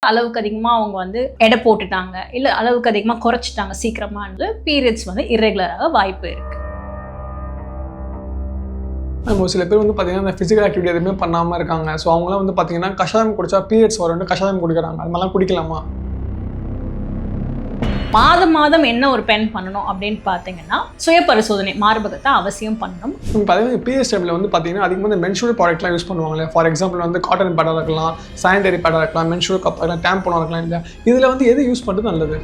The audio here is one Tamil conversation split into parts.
அளவுக்கு அதிகமாக அவங்க வந்து எடை போட்டுட்டாங்க, இல்லை அளவுக்கு அதிகமாக குறைச்சிட்டாங்க சீக்கிரமானது பீரியட்ஸ் வந்து இர்ரெகுலராக வாய்ப்பு இருக்குது. சில பேர் வந்து பார்த்தீங்கன்னா இந்த ஃபிசிக்கல் ஆக்டிவிட்டி எதுவுமே பண்ணாமல் இருக்காங்க. ஸோ அவங்களாம் வந்து பார்த்தீங்கன்னா கஷாயம் குடிச்சா பீரியட்ஸ் வரும்னு கஷாயம் குடிக்கிறாங்க. அது மாதிரிலாம் குடிக்கலாமா? மாதம் என்ன ஒரு பெண் பண்ணணும் அப்படின்னு பார்த்தீங்கன்னா சுய பரிசோதனை மார்பகத்தை அவசியம் பண்ணணும். பார்த்தீங்கன்னா பீரியட்ஸ் டைமில் வந்து பார்த்தீங்கன்னா அதிகமாக இந்த மென்சுரல் ப்ராடக்ட்லாம் யூஸ் பண்ணுவாங்களே. ஃபார் எக்ஸாம்பிள் வந்து காட்டன் பேடாக இருக்கலாம், சானிடரி பேடாக இருக்கலாம், மென்சுரல் கப் இருக்கலாம், டேம்பனாக இருக்கலாம். இல்லையா இதில் வந்து எது யூஸ் பண்ணுறது நல்லது?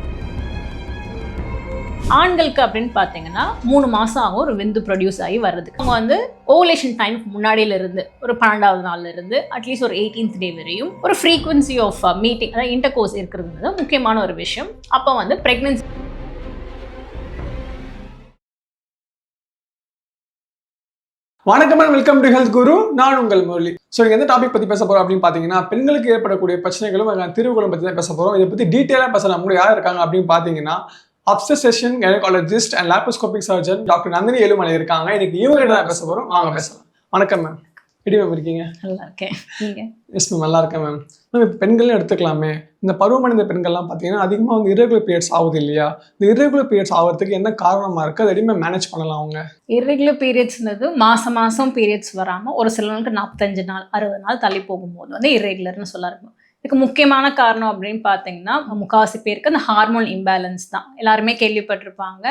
ஆண்களுக்கு அப்படின்னு பார்த்தீங்கன்னா 3 மாதம் ஆகும் ஒரு விந்து ப்ரொடியூஸ் ஆகி வர்றதுக்கு. அவங்க வந்து ஓவலேஷன் டைம் முன்னாடியிலிருந்து ஒரு 12வது நாள்ல இருந்து அட்லீஸ்ட் ஒரு 18th டே வரையும் ஒரு ஃப்ரீக்வன்சி ஆஃப் மீட்டிங், அதாவது இன்டர்கோர்ஸ் இருக்கிறது முக்கியமான ஒரு விஷயம். அப்போ வந்து பிரெக்னன்சி. வணக்கம், வெல்கம் டு ஹெல்த் குரு. நான் உங்கள் முரளி. ஸோ எந்த டாபிக் பற்றி பேச போகிறோம் அப்படின்னு பார்த்தீங்கன்னா பெண்களுக்கு ஏற்படக்கூடிய பிரச்சனைகளும் தீர்வுகளும் பற்றி தான் பேச போகிறோம். இதை பற்றி டீட்டெயிலாக பேசலாம். கூட யார் இருக்காங்க அப்படின்னு பார்த்தீங்கன்னா obstetrician gynecologist and laparoscopic surgeon doctor Nandini Ezhumalai இருக்காங்க. இன்னைக்கு இவங்ககிட்ட தான் பேச போகிறோம். வாங்க பேசலாம். வணக்கம் மேம். எப்படி மேம் இருக்கீங்க? நல்லா இருக்கேன். எஸ் மேம், நல்லா இருக்கேன் மேம். மேம் இப்போ பெண்கள்னு எடுத்துக்கலாமே, இந்த பருவமடைந்த பெண்கள்லாம் பார்த்தீங்கன்னா அதிகமாக வந்து irregular periods ஆகுது இல்லையா? இந்த irregular periods ஆகிறதுக்கு என்ன காரணமாக இருக்குது? அது எப்படி மேனேஜ் பண்ணலாம் அவங்க? irregular periodsன்றது மாதம் பீரியட்ஸ் வராமல் ஒரு சிலருக்கு 45 நாள் 60 நாள் தள்ளி போகும்போது வந்து irregularன்னு சொல்ல இருக்கும். இதுக்கு முக்கியமான காரணம் அப்படின்னு பார்த்தீங்கன்னா முக்காவாசி பேருக்கு அந்த ஹார்மோன் இம்பேலன்ஸ் தான். எல்லாருமே கேள்விப்பட்டிருப்பாங்க,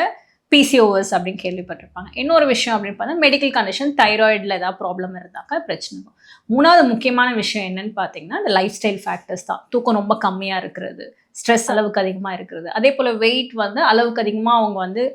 பிசிஓஎஸ் அப்படின்னு கேள்விப்பட்டிருப்பாங்க. இன்னொரு விஷயம் அப்படின்னு பார்த்தா மெடிக்கல் கண்டிஷன், தைராய்டில் ஏதாவது ப்ராப்ளம் இருந்தாக்கா பிரச்சனை இருக்கும். 3வது முக்கியமான விஷயம் என்னன்னு பார்த்தீங்கன்னா இந்த லைஃப் ஸ்டைல் ஃபேக்டர்ஸ் தான். தூக்கம் ரொம்ப கம்மியாக இருக்கிறது, ஸ்ட்ரெஸ் அளவுக்கு அதிகமாக இருக்கிறது, அதே போல் வெயிட் வந்து அளவுக்கு அதிகமாக அவங்க வந்து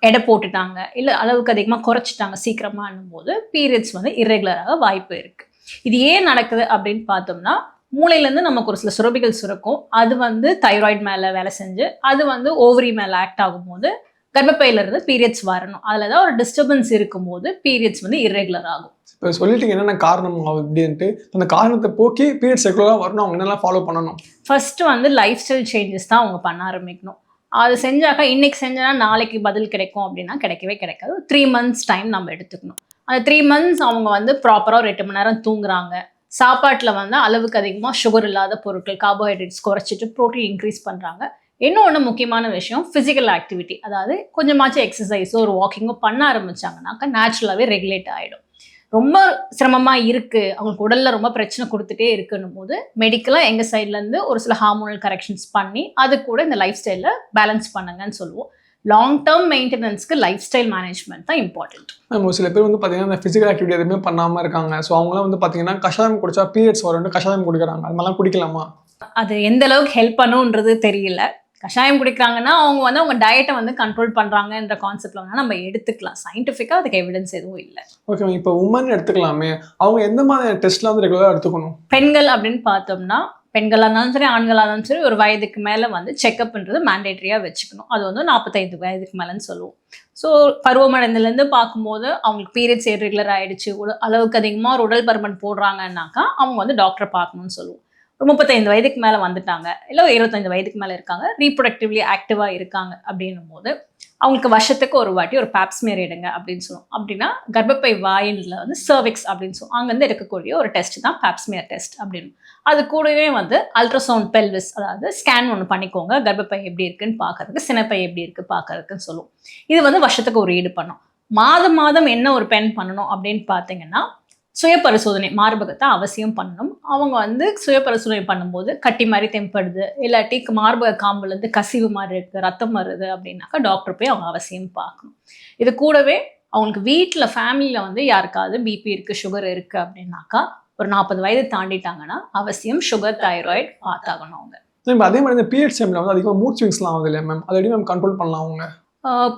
எடை போட்டுட்டாங்க, இல்லை அளவுக்கு அதிகமாக குறைச்சிட்டாங்க சீக்கிரமானும் போது பீரியட்ஸ் வந்து இர்ரெகுலராக வாய்ப்பு இருக்குது. இது ஏன் நடக்குது அப்படின்னு பார்த்தோம்னா மூளையிலேருந்து நமக்கு ஒரு சில சுரபிகள் சுரக்கும். அது வந்து தைராய்டு மேலே வேலை செஞ்சு அது வந்து ஓவரி மேலே ஆக்ட் ஆகும்போது கர்ப்பப்பையிலிருந்து பீரியட்ஸ் வரணும். அதில் தான் ஒரு டிஸ்டர்பன்ஸ் இருக்கும்போது பீரியட்ஸ் வந்து இர்ரெகுலர் ஆகும். இப்போ சொல்லிட்டீங்க என்னென்ன காரணம் அப்படின்ட்டு. அந்த காரணத்தை போக்கி பீரியட்ஸ் ரெகுலராக வரணும் அவங்க என்னெல்லாம் ஃபாலோ பண்ணணும்? ஃபர்ஸ்ட்டு வந்து லைஃப் ஸ்டைல் சேஞ்சஸ் தான் அவங்க பண்ண ஆரம்பிக்கணும். அது செஞ்சாக்கா இன்னைக்கு செஞ்சனா நாளைக்கு பதில் கிடைக்கும் அப்படின்னா கிடைக்கவே கிடைக்காது. 3 months டைம் நம்ம எடுத்துக்கணும். அந்த 3 months அவங்க வந்து ப்ராப்பராக ஒரு 8 மணி நேரம் தூங்குறாங்க, சாப்பாட்டில் வந்து அளவுக்கு அதிகமாக சுகர் இல்லாத பொருட்கள், கார்போஹைட்ரேட்ஸ் குறைச்சிட்டு ப்ரோட்டீன் இன்க்ரீஸ் பண்ணுறாங்க. இன்னொன்று முக்கியமான விஷயம் ஃபிசிக்கல் ஆக்டிவிட்டி, அதாவது கொஞ்சமாச்சும் எக்ஸசைஸோ ஒரு வாக்கிங்கோ பண்ண ஆரம்பிச்சாங்கனாக்கா நேச்சுரலாகவே ரெகுலேட் ஆகிடும். ரொம்ப சிரமமாக இருக்குது, அவங்களுக்கு உடலில் ரொம்ப பிரச்சனை கொடுத்துட்டே இருக்குன்னும் போது மெடிக்கலாக எங்கள் சைட்லேருந்து ஒரு சில ஹார்மோனல் கரெக்ஷன்ஸ் பண்ணி அது கூட இந்த லைஃப் ஸ்டைலில் பேலன்ஸ் பண்ணுங்கன்னு சொல்லுவோம். லாங் டேர்ம் மெயின்டெனன்ஸ்க்கு லைஃப் ஸ்டைல் மேனேஜ்மெண்ட் தான் இம்பார்ட்டன்ட். சில பேர் வந்து பார்த்தீங்கன்னா இந்த ஃபிசிக்கல் ஆக்டிவிட்டி எதுவுமே பண்ணாமல் இருக்காங்க. ஸோ அவங்களாம் வந்து பார்த்தீங்கன்னா கஷாயம் குடிச்சா பீரியட்ஸ் வரும்னு கஷாயம் குடிக்கிறாங்க. அது மாதிரிலாம் குடிக்கலாமா? அது எந்த அளவுக்கு ஹெல்ப் பண்ணுன்றது தெரியல. கஷாயம் குடிக்கிறாங்கன்னா அவங்க வந்து அவங்க டயட்டை வந்து கண்ட்ரோல் பண்ணுறாங்கன்ற கான்செப்டில் வந்து நம்ம எடுத்துக்கலாம். சயின்டிஃபிக்காக அதுக்கு எவிடன்ஸ் எதுவும் இல்லை. ஓகே, இப்போ உமன் எடுத்துக்கலாமே, அவங்க எந்த மாதிரி டெஸ்ட்லாம் வந்து ரெகுலராக எடுத்துக்கணும்? பெண்கள் அப்படின்னு பார்த்தோம்னா பெண்களாக இருந்தாலும் சரி ஆண்களாக இருந்தாலும் சரி ஒரு வயதுக்கு மேலே வந்து செக்அப்ன்றது மேண்டேட்ரியாக வச்சுக்கணும். அது வந்து 45 வயதுக்கு மேலேன்னு சொல்லுவோம். ஸோ பருவமடைந்துலேருந்து பார்க்கும்போது அவங்களுக்கு பீரியட்ஸ் இர்ரெகுலர் ஆகிடுச்சு, அளவுக்கு அதிகமாக ஒரு உடல் பருமன் போடுறாங்கன்னாக்கா அவங்க வந்து டாக்டரை பார்க்கணும்னு சொல்லுவோம். ஒரு 35 வயதுக்கு மேலே வந்துட்டாங்க, இல்லை ஒரு 25 வயதுக்கு மேலே இருக்காங்க, ரீப்ரொடக்டிவ்லி ஆக்டிவாக இருக்காங்க அப்படின்னும் போது அவங்களுக்கு வருஷத்துக்கு ஒரு வாட்டி ஒரு பேப்ஸ்மியர் எடுங்க அப்படின்னு சொல்லுவோம். அப்படின்னா கர்ப்பப்பை வாயிலில் வந்து சர்விக்ஸ் அப்படின்னு சொல்லுவோம், அங்கேருந்து இருக்கக்கூடிய ஒரு டெஸ்ட் தான் பேப்ஸ்மியர் டெஸ்ட் அப்படின்னு. அது கூடவே வந்து அல்ட்ராசவுண்ட் பெல்விஸ், அதாவது ஸ்கேன் ஒன்று பண்ணிக்கோங்க, கர்ப்பப்பை எப்படி இருக்குன்னு பார்க்கறதுக்கு, சினைப்பை எப்படி இருக்குது பார்க்கறதுக்குன்னு சொல்லுவோம். இது வந்து வருஷத்துக்கு ஒரு ஈடு பண்ணும். மாதம் என்ன ஒரு பெண் பண்ணணும் அப்படின்னு பார்த்தீங்கன்னா சுய பரிசோதனை மார்பகத்தை அவசியம் பண்ணணும். அவங்க வந்து சுய பரிசோதனை பண்ணும்போது கட்டி மாதிரி தெம்படுது, இல்லாட்டி மார்பக காம்புலேருந்து கசிவு மாதிரி இருக்குது, ரத்தம் வருது அப்படின்னாக்கா டாக்டர் போய் அவங்க அவசியம் பார்க்கணும். இது கூடவே அவங்களுக்கு வீட்டில் ஃபேமிலியில் வந்து யாருக்காவது பிபி இருக்குது, சுகர் இருக்குது அப்படின்னாக்கா ஒரு 40 வயது தாண்டிட்டாங்கன்னா அவசியம் சுகர், தைராய்டு பார்த்தாகணும் அவங்க. இப்போ அதே மாதிரி இந்த பீரியட்ஸ் டைமில் வந்து அதிகமாக மூட் ஸ்விங்ஸ்லாம் ஆகுது இல்லையா மேம்? அதை எப்படி மேம் கண்ட்ரோல் பண்ணலாம் அவங்க?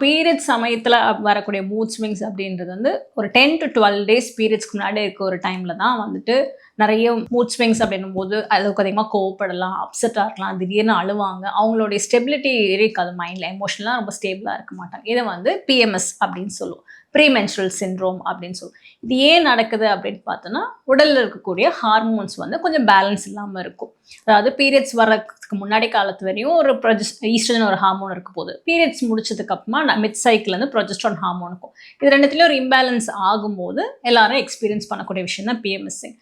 பீரியட்ஸ் சமயத்தில் வரக்கூடிய மூட் ஸ்விங்ஸ் அப்படின்றது வந்து ஒரு 10 to 12 days பீரியட்ஸ்க்கு முன்னாடி இருக்க ஒரு டைமில் தான் வந்துட்டு நிறைய மூட் ஸ்விங்ஸ் அப்படின்னும் போது அளவுக்கு அதிகமாக கோவப்படலாம், அப்செட்டாக இருக்கலாம், திடீர்னு அழுவாங்க, அவங்களுடைய ஸ்டெபிலிட்டி இருக்காது, மைண்டில் எமோஷனலாக ரொம்ப ஸ்டேபிளாக இருக்க மாட்டாங்க. இதை வந்து பிஎம்எஸ் அப்படின்னு சொல்லுவோம், ப்ரீமென்ஸ்ட்ரல் சிண்ட்ரோம் அப்படின்னு சொல்லுவோம். இது ஏன் நடக்குது அப்படின்னு பார்த்தோன்னா உடலில் இருக்கக்கூடிய ஹார்மோன்ஸ் வந்து கொஞ்சம் பேலன்ஸ் இல்லாமல் இருக்கும். அதாவது பீரியட்ஸ் வர்றதுக்கு முன்னாடி காலத்து வரையும் ஒரு ஈஸ்ட்ரோஜன் ஒரு ஹார்மோன் இருக்க போது, பீரியட்ஸ் முடிச்சதுக்கு அப்புறமா மிட் சைக்கிள்லேருந்து ப்ரொஜெஸ்ட்ரான் ஹார்மோன் இருக்கும். இது ரெண்டுத்துலேயும் ஒரு இம்பேலன்ஸ் ஆகும்போது எல்லாரும் எக்ஸ்பீரியன்ஸ் பண்ணக்கூடிய விஷயம் தான் பிஎம்எஸ்ஸிங்.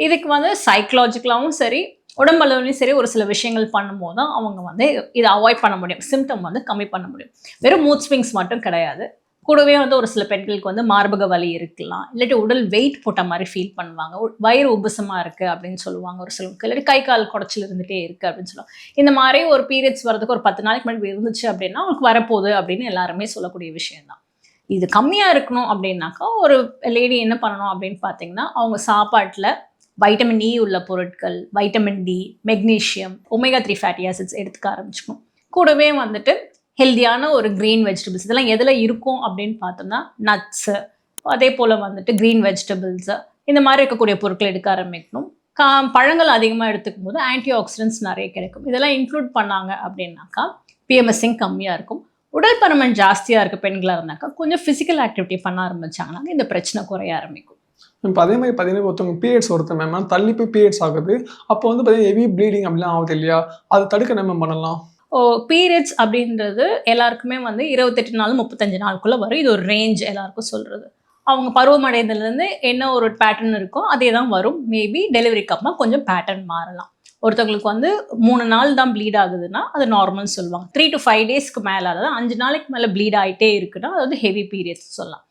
இதுக்கு வந்து சைக்கலாஜிக்கலாகவும் சரி உடம்பளவுலையும் சரி ஒரு சில விஷயங்கள் பண்ணும்போது தான் அவங்க வந்து இதை அவாய்ட் பண்ண முடியும், சிம்டம் வந்து கம்மி பண்ண முடியும். வெறும் மூட் ஸ்விங்ஸ் மட்டும் கிடையாது, கூடவே வந்து ஒரு சில பெண்களுக்கு வந்து மார்பக வலி இருக்கலாம், இல்லாட்டி உடல் வெயிட் போட்ட மாதிரி ஃபீல் பண்ணுவாங்க, வயிறு உபசமாக இருக்குது அப்படின்னு சொல்லுவாங்க ஒரு சிலருக்கு, இல்லாட்டி கை கால் குடைச்சல் இருந்துகிட்டே இருக்குது அப்படின்னு சொல்லுவாங்க. இந்த மாதிரி ஒரு பீரியட்ஸ் வரதுக்கு ஒரு 10 நாளைக்கு முன்னாடி இருந்துச்சு அப்படின்னா அவங்களுக்கு வரப்போகுது அப்படின்னு எல்லாருமே சொல்லக்கூடிய விஷயம் தான். இது கம்மியாக இருக்கணும் அப்படின்னாக்கா ஒரு லேடி என்ன பண்ணணும் அப்படின்னு பார்த்தீங்கன்னா, அவங்க சாப்பாட்டில் வைட்டமின் இ உள்ள பொருட்கள், vitamin D, magnesium, omega 3 fatty acids எடுத்துக்க ஆரம்பிச்சுக்கணும். கூடவே வந்துட்டு ஹெல்தியான ஒரு க்ரீன் வெஜிடபிள்ஸ், இதெல்லாம் எதில் இருக்கும் அப்படின்னு பார்த்தோம்னா நட்ஸு, அதே போல் வந்துட்டு க்ரீன் வெஜிடபிள்ஸு, இந்த மாதிரி இருக்கக்கூடிய பொருட்கள் எடுக்க ஆரம்பிக்கணும். பழங்கள் அதிகமாக எடுத்துக்கும் போது ஆன்டி ஆக்சிடென்ட்ஸ் நிறைய கிடைக்கும். இதெல்லாம் இன்க்ளூட் பண்ணாங்க அப்படின்னாக்கா பிஎம்எஸ்ஸிங் கம்மியாக இருக்கும். உடல் பருமன் ஜாஸ்தியாக இருக்க பெண்களாக இருந்தாக்கா கொஞ்சம் ஃபிசிக்கல் ஆக்டிவிட்டி பண்ண ஆரம்பிச்சாங்கன்னா இந்த பிரச்சனை குறைய ஆரம்பிக்கும். இப்போ அதே மாதிரி பார்த்தீங்கன்னா ஒருத்தவங்க பீரியட்ஸ் மேம் தள்ளி போய் பீரியட்ஸ் ஆகுது, அப்போ வந்து பார்த்தீங்கன்னா ஹெவி ப்ளீடிங் அப்படிலாம் ஆகுது இல்லையா, அதை தடுக்க நம்ம பண்ணலாம்? பீரியட்ஸ் அப்படின்றது எல்லாருக்குமே வந்து 28 நாள் 35 நாளுக்குள்ளே வரும். இது ஒரு ரேஞ்ச் எல்லாருக்கும் சொல்கிறது. அவங்க பருவமடைந்ததுலேருந்து என்ன ஒரு பேட்டர்ன் இருக்கோ அதே தான் வரும். மேபி டெலிவரிக்கு அப்புறமா கொஞ்சம் பேட்டர்ன் மாறலாம். ஒருத்தவங்களுக்கு வந்து 3 நாள் தான் ப்ளீட் ஆகுதுன்னா அது நார்மல்னு சொல்லுவாங்க. 3 to 5 டேஸ்க்கு மேலே, அதாவது 5 நாளைக்கு மேலே ப்ளீட் ஆகிட்டே இருக்குன்னா அதாவது ஹெவி பீரியட்ஸ் சொல்லலாம்.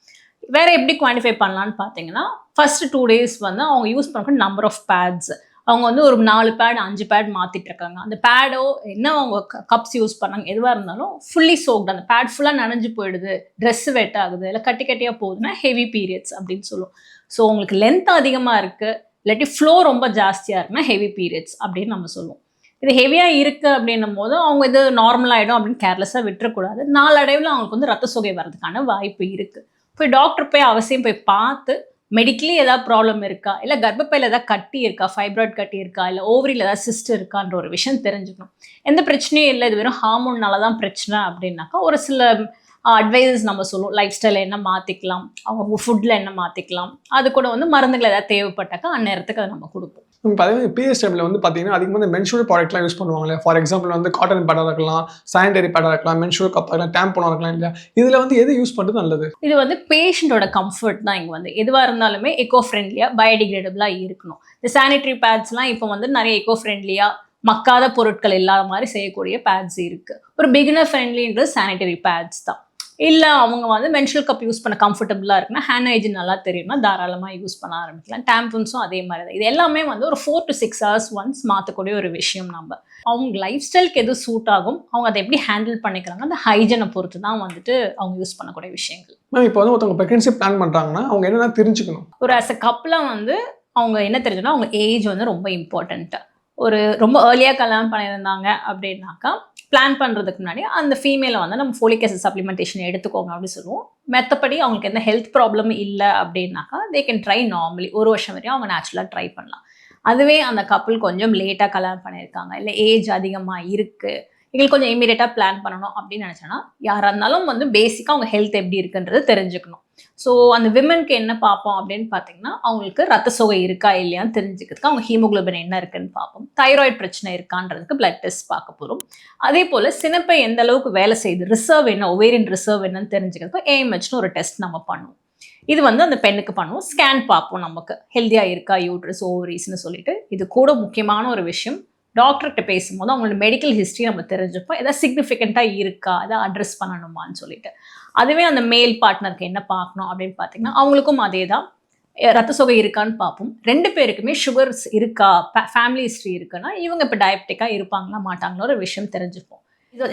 வேறு எப்படி குவான்டிஃபை பண்ணலான்னு பார்த்தீங்கன்னா, ஃபஸ்ட்டு 2 டேஸ் வந்து அவங்க யூஸ் பண்ணக்கூடிய நம்பர் ஆஃப் பேட்ஸ், அவங்க வந்து ஒரு 4 பேட் 5 பேட் மாற்றிட்டு இருக்காங்க, அந்த பேடோ என்ன அவங்க கப்ஸ் யூஸ் பண்ணாங்க எதுவாக இருந்தாலும் ஃபுல்லி சோக்டு, அந்த பேட் ஃபுல்லாக நனைஞ்சு போயிடுது, ட்ரெஸ்ஸு வெட் ஆகுது, இல்லை கட்டி கட்டியாக போகுதுன்னா ஹெவி பீரியட்ஸ் அப்படின்னு சொல்லுவோம். ஸோ உங்களுக்கு லென்த் அதிகமாக இருக்குது, இல்லாட்டி ஃப்ளோ ரொம்ப ஜாஸ்தியாக இருக்குன்னா ஹெவி பீரியட்ஸ் அப்படின்னு நம்ம சொல்லுவோம். இது ஹெவியாக இருக்குது அப்படின்னும் போது அவங்க இது நார்மலாகிடும் அப்படின்னு கேர்லெஸ்ஸாக விட்டுறக்கூடாது. நாளடைவில் அவங்களுக்கு வந்து ரத்த சோகை வர்றதுக்கான வாய்ப்பு இருக்குது. போய் டாக்டர் போய் அவசியம் போய் பார்த்து மெடிக்கலி ஏதாவது ப்ராப்ளம் இருக்கா, இல்லை கர்ப்பப்பையில் ஏதாவது கட்டி இருக்கா, ஃபைப்ராய்ட் கட்டி இருக்கா, இல்லை ஓவரியில் ஏதாவது சிஸ்ட் இருக்கான்ற ஒரு விஷயம் தெரிஞ்சுக்கணும். எந்த பிரச்சனையும் இல்லை, இது வெறும் ஹார்மோன்னால தான் பிரச்சனை அப்படின்னாக்கா ஒரு சில அட்வைசஸ் நம்ம சொல்லுவோம். லைஃப் ஸ்டைலில் என்ன மாற்றிக்கலாம், அவங்க ஃபுட்டில் என்ன மாற்றிக்கலாம், அது கூட வந்து மருந்துகள் ஏதாவது தேவைப்பட்டாக்கா அந்நேரத்துக்கு அதை நம்ம கொடுப்போம். இப்போ அதே பீரியட்ஸ் டைமில் வந்து பார்த்தீங்கன்னா அதிகமாக வந்து மென்சுரல் ப்ராடக்ட்லாம் யூஸ் பண்ணுவாங்களே. ஃபார் எக்ஸாம்பிள் வந்து காட்டன் பேடாக இருக்கலாம், சானிடரி பேடாக இருக்கலாம், மென்சுரல் கப்பாக இருக்கலாம், டேம்போனாக இருக்கலாம் இல்லையா, இதில் வந்து எது யூஸ் பண்ணுறது நல்லது? இது வந்து பேஷண்ட்டோட கம்ஃபர்ட் தான். இங்கே வந்து எதுவாக இருந்தாலுமே எக்கோ ஃப்ரெண்ட்லியாக பயோடிகிரேடபிளாக இருக்கணும். இந்த சானிடரி பேட்ஸ்லாம் இப்போ வந்து நிறைய எக்கோ ஃப்ரெண்ட்லியாக மக்காத பொருட்கள் இல்லாத மாதிரி செய்யக்கூடிய பேட்ஸ் இருக்குது. ஒரு பிகினர் ஃப்ரெண்ட்லின்றது சானிடரி பேட்ஸ் தான். இல்லை அவங்க வந்து மென்சுரல் கப் யூஸ் பண்ண கம்ஃபர்டபுளாக இருக்குன்னா, ஹேண்ட் ஹைஜின் நல்லா தெரியும்னா தாராளமாக யூஸ் பண்ண ஆரம்பிக்கலாம். டேம்பூன்ஸும் அதே மாதிரி தான். இது எல்லாமே வந்து ஒரு 4 to 6 hours ஒன்ஸ் மாற்றக்கூடிய ஒரு விஷயம். நம்ம அவங்க லைஃப் ஸ்டைலுக்கு எது சூட் ஆகும், அவங்க அதை எப்படி ஹேண்டில் பண்ணிக்கிறாங்க, அந்த ஹைஜனை பொறுத்து தான் வந்துட்டு அவங்க யூஸ் பண்ணக்கூடிய விஷயங்கள். மேம் இப்போ வந்து ஒருத்தவங்க ப்ரெக்னன்சி பிளான் பண்ணுறாங்கன்னா அவங்க என்னென்ன தெரிஞ்சுக்கணும்? ஒரு ஆஸ் அ கப்பலாக வந்து அவங்க என்ன தெரிஞ்சுன்னா, அவங்க ஏஜ் வந்து ரொம்ப இம்பார்ட்டண்ட்டு. ஒரு ரொம்ப ஏர்லியாக கல்யாணம் பண்ணியிருந்தாங்க அப்படின்னாக்கா பிளான் பண்ணுறதுக்கு முன்னாடி அந்த ஃபீமேலை வந்து நம்ம ஃபோலிக் ஆசிட் சப்ளிமெண்டேஷன் எடுத்துக்கோங்க அப்படின்னு சொல்லுவோம். மற்றபடி அவங்களுக்கு எந்த ஹெல்த் ப்ராப்ளம் இல்லை அப்படின்னாக்கா தே கேன் ட்ரை நார்மலி. 1 வருஷம் வரையும் அவங்க நேச்சுரலாக ட்ரை பண்ணலாம். அதுவே அந்த கப்பல் கொஞ்சம் லேட்டாக கல்யாணம் பண்ணியிருக்காங்க, இல்லை ஏஜ் அதிகமாக இருக்குது, எங்களுக்கு கொஞ்சம் இமீடியட்டாக பிளான் பண்ணணும் அப்படின்னு நினச்சோன்னா, யாராக இருந்தாலும் வந்து பேசிக்காக அவங்க ஹெல்த் எப்படி இருக்குன்றது தெரிஞ்சுக்கணும். ஸோ அந்த விமனுக்கு என்ன பார்ப்போம் அப்படின்னு பார்த்தீங்கன்னா, அவங்களுக்கு ரத்த சோகை இருக்கா இல்லையான்னு தெரிஞ்சுக்கிறதுக்கு அவங்க ஹீமோகுளோபின் என்ன இருக்குன்னு பார்ப்போம். தைராய்டு பிரச்சனை இருக்கான்றதுக்கு பிளட் டெஸ்ட் பார்க்க போகிறோம். அதே போல் சினைப்பை எந்த அளவுக்கு வேலை செய்யுது, ரிசர்வ் என்ன, ஒவேரியன் ரிசர்வ் என்னன்னு தெரிஞ்சுக்கிறதுக்கு ஏஎம்ஹெச்னு ஒரு டெஸ்ட் நம்ம பண்ணுவோம். இது வந்து அந்த பெண்ணுக்கு பண்ணுவோம். ஸ்கேன் பார்ப்போம் நமக்கு ஹெல்த்தியாக இருக்கா யூட்ரஸ் ஓவரிஸ்ன்னு சொல்லிட்டு. இது கூட முக்கியமான ஒரு விஷயம், டாக்டர்கிட்ட பேசும்போது அவங்களோட மெடிக்கல் ஹிஸ்ட்ரி நம்ம தெரிஞ்சுப்போம். எதாவது சிக்னிஃபிகண்ட்டாக இருக்கா, எதாவது அட்ரஸ் பண்ணணுமான்னு சொல்லிட்டு. அதுவே அந்த மேல் பார்ட்னருக்கு என்ன பார்க்கணும் அப்படின்னு பார்த்தீங்கன்னா, அவங்களுக்கும் அதே தான், ரத்த சோகை இருக்கான்னு பார்ப்போம். 2 பேருக்குமே சுகர்ஸ் இருக்கா, ஃபேமிலி ஹிஸ்ட்ரி இருக்குன்னா இவங்க இப்போ டயபெட்டிக்காக இருப்பாங்களா மாட்டாங்களோ ஒரு விஷயம் தெரிஞ்சுப்போம்.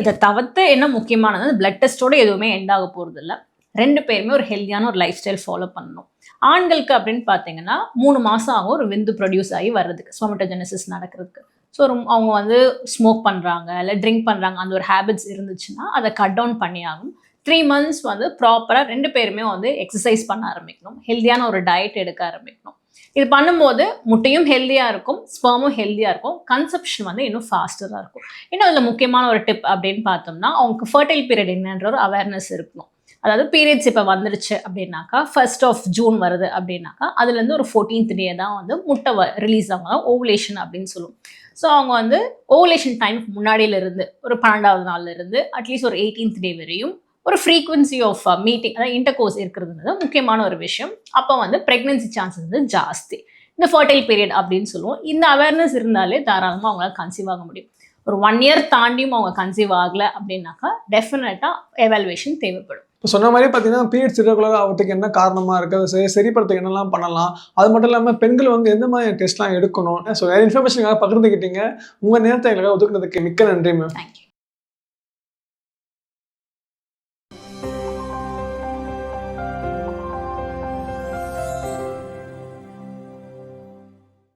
இதை தவிர்த்து என்ன முக்கியமானது, பிளட் டெஸ்ட்டோட எதுவுமே எண்ட் ஆக போகிறது இல்லை. 2 பேருமே ஒரு ஹெல்த்தியான ஒரு லைஃப் ஸ்டைல் ஃபாலோ பண்ணணும். ஆண்களுக்கு அப்படின்னு பார்த்தீங்கன்னா 3 மாதம் ஆகும் ஒரு விந்து ப்ரொடியூஸ் ஆகி வர்றதுக்கு, ஸ்பெர்மடோஜெனசிஸ் நடக்கிறதுக்கு. ஸோ அவங்க வந்து ஸ்மோக் பண்ணுறாங்க, இல்லை ட்ரிங்க் பண்ணுறாங்க, அந்த ஒரு ஹேபிட்ஸ் இருந்துச்சுன்னா அதை கட் டவுன் பண்ணி ஆகும். 3 months வந்து ப்ராப்பராக 2 பேருமே வந்து எக்ஸசைஸ் பண்ண ஆரம்பிக்கணும், ஹெல்த்தியான ஒரு டயட் எடுக்க ஆரம்பிக்கணும். இது பண்ணும்போது முட்டையும் ஹெல்த்தியாக இருக்கும், ஸ்பெர்மும் ஹெல்த்தியாக இருக்கும், கன்செப்ஷன் வந்து இன்னும் ஃபாஸ்டராக இருக்கும். இன்னும் அதில் முக்கியமான ஒரு டிப் அப்படின்னு பார்த்தோம்னா, அவங்களுக்கு ஃபர்டைல் பீரியட் என்னன்ற ஒரு அவேர்னஸ் இருக்கணும். அதாவது பீரியட்ஸ் இப்போ வந்துருச்சு அப்படின்னாக்கா 1st of June வருது அப்படின்னாக்கா அதுலேருந்து ஒரு 14th day தான் வந்து முட்டை ரிலீஸ் ஆகும், ஓவுலேஷன் அப்படின்னு சொல்லுவோம். ஸோ அவங்க வந்து ஓவுலேஷன் டைமுக்கு முன்னாடியிலிருந்து ஒரு 12வது நாள்லேருந்து அட்லீஸ்ட் ஒரு 18th day வரையும் ஒரு ஃப்ரீக்வன்சி ஆஃப் மீட்டிங், அதாவது இன்டர்கோர்ஸ் இருக்கிறதுன்றது முக்கியமான ஒரு விஷயம். அப்போ வந்து ப்ரெக்னென்சி சான்சஸ் வந்து ஜாஸ்தி. இந்த ஃபர்டைல் பீரியட் அப்படின்னு சொல்லுவோம். இந்த அவேர்னஸ் இருந்தாலே தாராளமாக அவங்களால கன்சீவ் ஆக முடியும். ஒரு 1 இயர் தாண்டியும் அவங்க கன்சீவ் ஆகலை அப்படின்னாக்கா டெஃபினட்டாக எவாலுவேஷன் தேவைப்படும். இப்போ சொன்ன மாதிரி பார்த்தீங்கன்னா பீரியட்ஸ் இரெகுலர் ஆகிறதுக்கு என்ன காரணமாக இருக்குது, அதை சரிப்படுறதுக்கு என்னெல்லாம் பண்ணலாம், அது மட்டும் இல்லாமல் பெண்கள் வந்து எந்த மாதிரி டெஸ்ட்லாம் எடுக்கணும். ஸோ நிறைய இன்ஃபர்மேஷனுக்காக பகிர்ந்துக்கிட்டீங்க. உங்கள் நேரத்தை எங்களுக்காக ஒதுக்குனதுக்கு மிக்க நன்றி மேம். தேங்க்யூ.